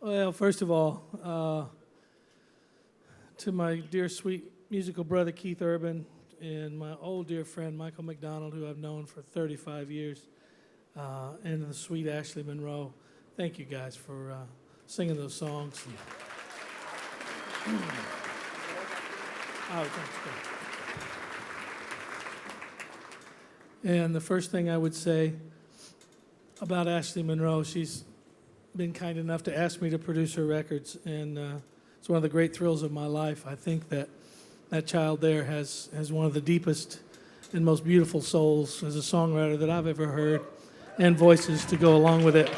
Well, first of all, to my dear, sweet musical brother Keith Urban and my old dear friend Michael McDonald, who I've known for 35 years, and the sweet Ashley Monroe, thank you guys for singing those songs. Oh, thanks, and the first thing I would say about Ashley Monroe, she's been kind enough to ask me to produce her records, and it's one of the great thrills of my life. I think that that child there has one of the deepest and most beautiful souls as a songwriter that I've ever heard, and voices to go along with it.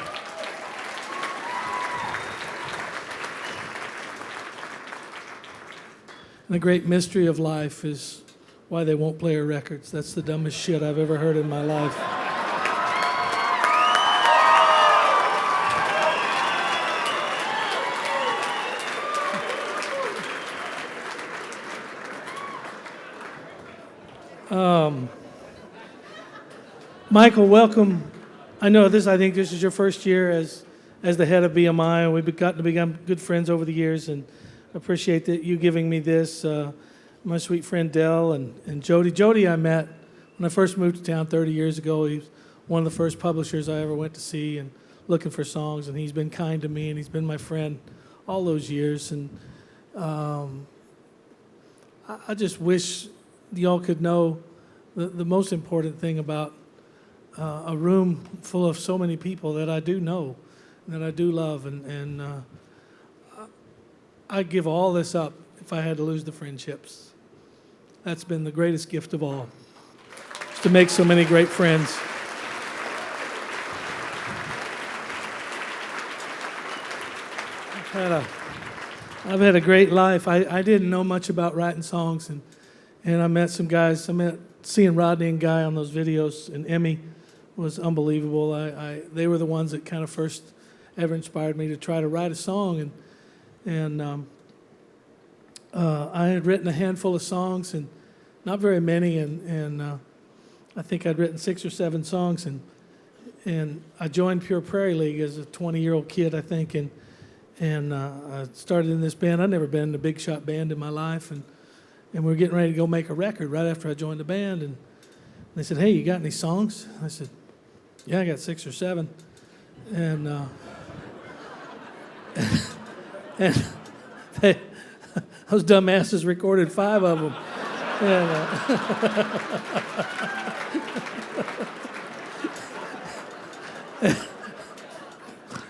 And the great mystery of life is why they won't play her records. That's the dumbest shit I've ever heard in my life. Michael, welcome. I think this is your first year as the head of BMI, and we've gotten to become good friends over the years, and appreciate that you giving me this. My sweet friend Dell and Jody. Jody I met when I first moved to town 30 years ago. He was one of the first publishers I ever went to see and looking for songs, and he's been kind to me, and he's been my friend all those years. And I just wish y'all could know the most important thing about a room full of so many people that I do know, that I do love, and I'd give all this up if I had to lose the friendships. That's been the greatest gift of all, is to make so many great friends. I've had a great life. I didn't know much about writing songs, and I met some guys. I met seeing Rodney and Guy on those videos, and Emmy was unbelievable. They were the ones that kind of first ever inspired me to try to write a song, and I had written a handful of songs, and not very many, and I think I'd written 6 or 7 songs, and I joined Pure Prairie League as a 20-year-old kid, I think, and I started in this band. I'd never been in a big shot band in my life, and we were getting ready to go make a record right after I joined the band, and they said, "Hey, you got any songs?" I said, "Yeah, I got 6 or 7." And and those dumbasses recorded 5 of them. And,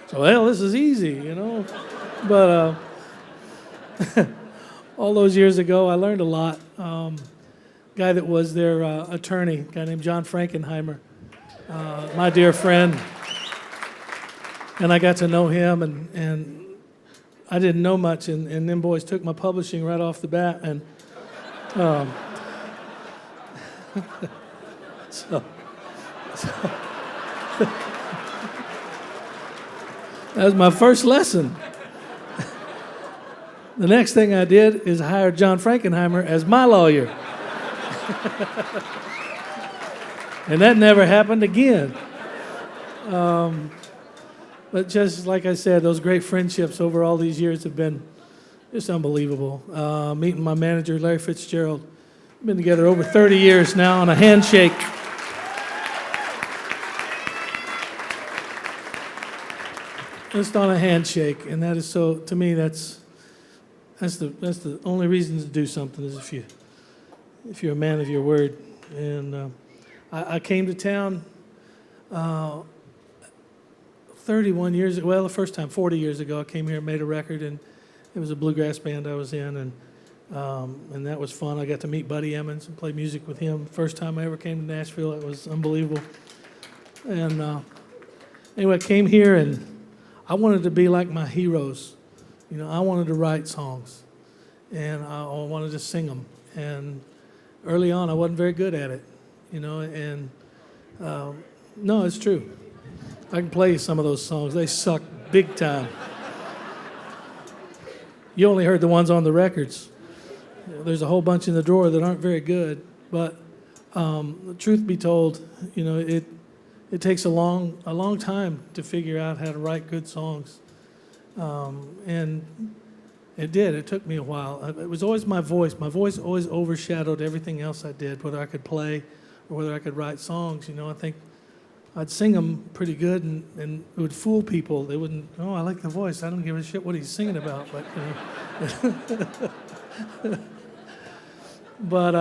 so, well, this is easy, you know. But all those years ago, I learned a lot. Guy that was their attorney, a guy named John Frankenheimer, my dear friend, and I got to know him, and I didn't know much, and them boys took my publishing right off the bat, and so that was my first lesson. The next thing I did is hire John Frankenheimer as my lawyer. And that never happened again. But just like I said, those great friendships over all these years have been just unbelievable. Meeting my manager, Larry Fitzgerald. We've been together over 30 years now on a handshake. Just on a handshake. And that is so, to me, that's the only reason to do something, is if you're a man of your word. And I came to town 31 years ago. Well, the first time 40 years ago, I came here and made a record, and it was a bluegrass band I was in, and that was fun. I got to meet Buddy Emmons and play music with him. First time I ever came to Nashville, it was unbelievable. And anyway, I came here, and I wanted to be like my heroes. You know, I wanted to write songs, and I wanted to sing them. And early on, I wasn't very good at it, you know, and no, it's true. I can play some of those songs. They suck big time. You only heard the ones on the records. You know, there's a whole bunch in the drawer that aren't very good, but the truth be told, you know, it takes a long time to figure out how to write good songs. And it did. It took me a while. It was always my voice. My voice always overshadowed everything else I did, whether I could play or whether I could write songs. I think I'd sing them pretty good, and it would fool people. They wouldn't, oh, I like the voice. I don't give a shit what he's singing about. But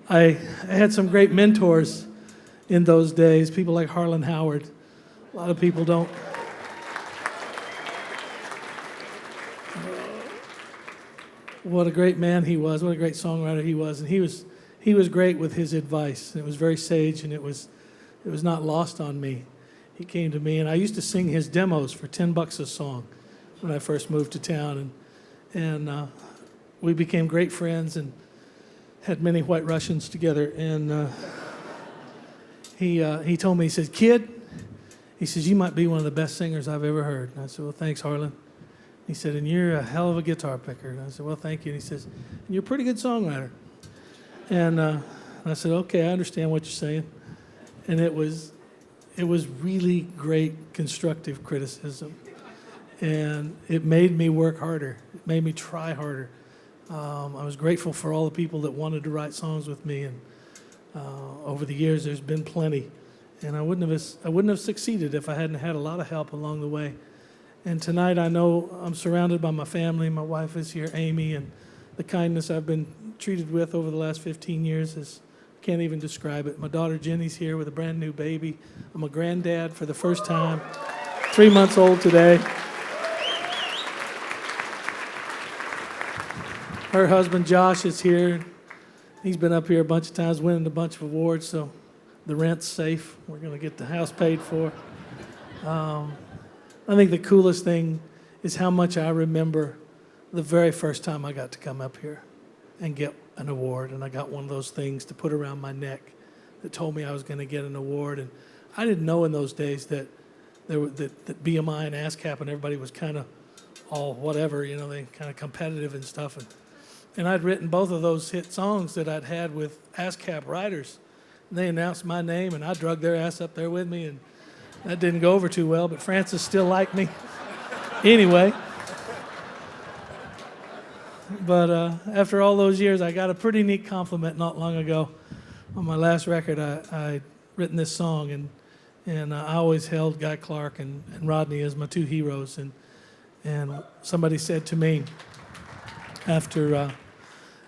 I had some great mentors in those days, people like Harlan Howard. A lot of people don't. What a great man he was. What a great songwriter he was. And he was great with his advice. And it was very sage, and it was not lost on me. He came to me, and I used to sing his demos for $10 a song when I first moved to town. And we became great friends and had many White Russians together. And he told me, he said, "Kid," he says, "you might be one of the best singers I've ever heard." And I said, "Well, thanks, Harlan." He said, "And you're a hell of a guitar picker." And I said, "Well, thank you." And he says, "And you're a pretty good songwriter." And I said, "Okay, I understand what you're saying." And it was really great constructive criticism. And it made me work harder. It made me try harder. I was grateful for all the people that wanted to write songs with me. And over the years, there's been plenty. And I wouldn't have succeeded if I hadn't had a lot of help along the way. And tonight I know I'm surrounded by my family. My wife is here, Amy, and the kindness I've been treated with over the last 15 years is, can't even describe it. My daughter Jenny's here with a brand new baby. I'm a granddad for the first time, 3 months old today. Her husband Josh is here. He's been up here a bunch of times, winning a bunch of awards, so the rent's safe. We're going to get the house paid for. I think the coolest thing is how much I remember the very first time I got to come up here and get an award. And I got one of those things to put around my neck that told me I was going to get an award. And I didn't know in those days that that BMI and ASCAP and everybody was kind of all whatever, they kind of competitive and stuff. And I'd written both of those hit songs that I'd had with ASCAP writers. And they announced my name, and I drug their ass up there with me, and that didn't go over too well, but Francis still liked me. Anyway. But after all those years, I got a pretty neat compliment not long ago. On my last record, I'd written this song, and I always held Guy Clark and Rodney as my two heroes. And somebody said to me, after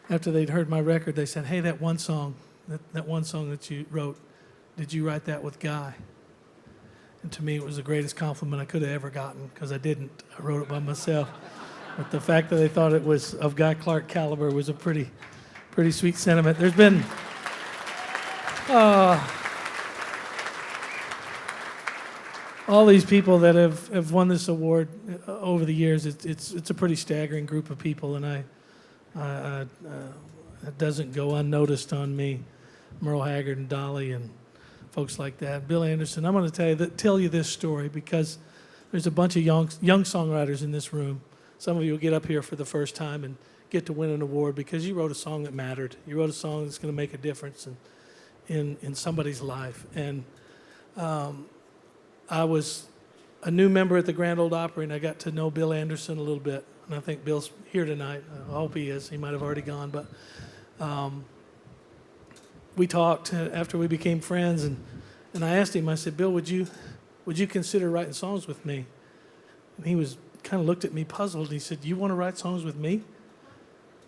they'd heard my record, they said, "Hey, that one song that you wrote, did you write that with Guy?" And to me, it was the greatest compliment I could have ever gotten, because I didn't. I wrote it by myself. But the fact that they thought it was of Guy Clark caliber was a pretty sweet sentiment. There's been all these people that have won this award over the years. It's a pretty staggering group of people, and it doesn't go unnoticed on me. Merle Haggard and Dolly and folks like that. Bill Anderson. I'm going to tell you this story because there's a bunch of young songwriters in this room. Some of you will get up here for the first time and get to win an award because you wrote a song that mattered. You wrote a song that's going to make a difference in somebody's life. And I was a new member at the Grand Ole Opry, and I got to know Bill Anderson a little bit. And I think Bill's here tonight. I hope he is. He might have already gone. But we talked after we became friends, and I asked him, I said, "Bill, would you consider writing songs with me?" And he kind of looked at me puzzled. He said, "You want to write songs with me?"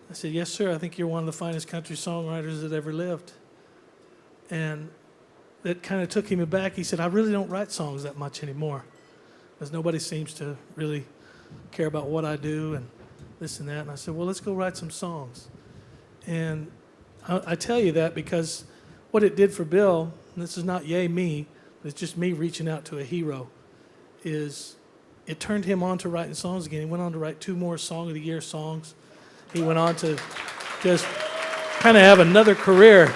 I said, "Yes, sir. I think you're one of the finest country songwriters that ever lived." And that kind of took him aback. He said, "I really don't write songs that much anymore because nobody seems to really care about what I do and this and that." And I said, "Well, let's go write some songs." And I tell you that because what it did for Bill, and this is not yay me, but it's just me reaching out to a hero, is it turned him on to writing songs again. He went on to write 2 more Song of the Year songs. He went on to just kind of have another career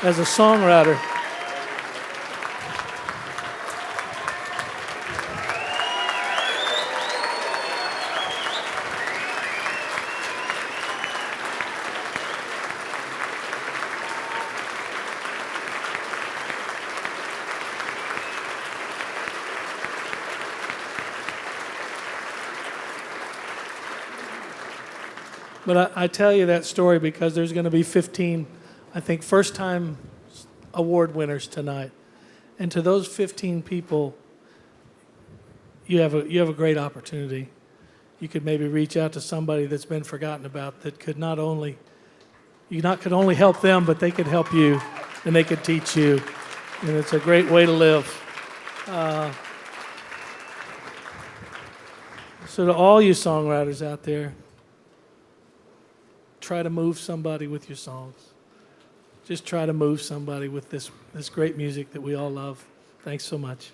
as a songwriter. But I tell you that story because there's going to be 15, I think, first-time award winners tonight. And to those 15 people, you have a great opportunity. You could maybe reach out to somebody that's been forgotten about that could not only could only help them, but they could help you and they could teach you. And it's a great way to live. So to all you songwriters out there, try to move somebody with your songs. Just try to move somebody with this great music that we all love. Thanks so much.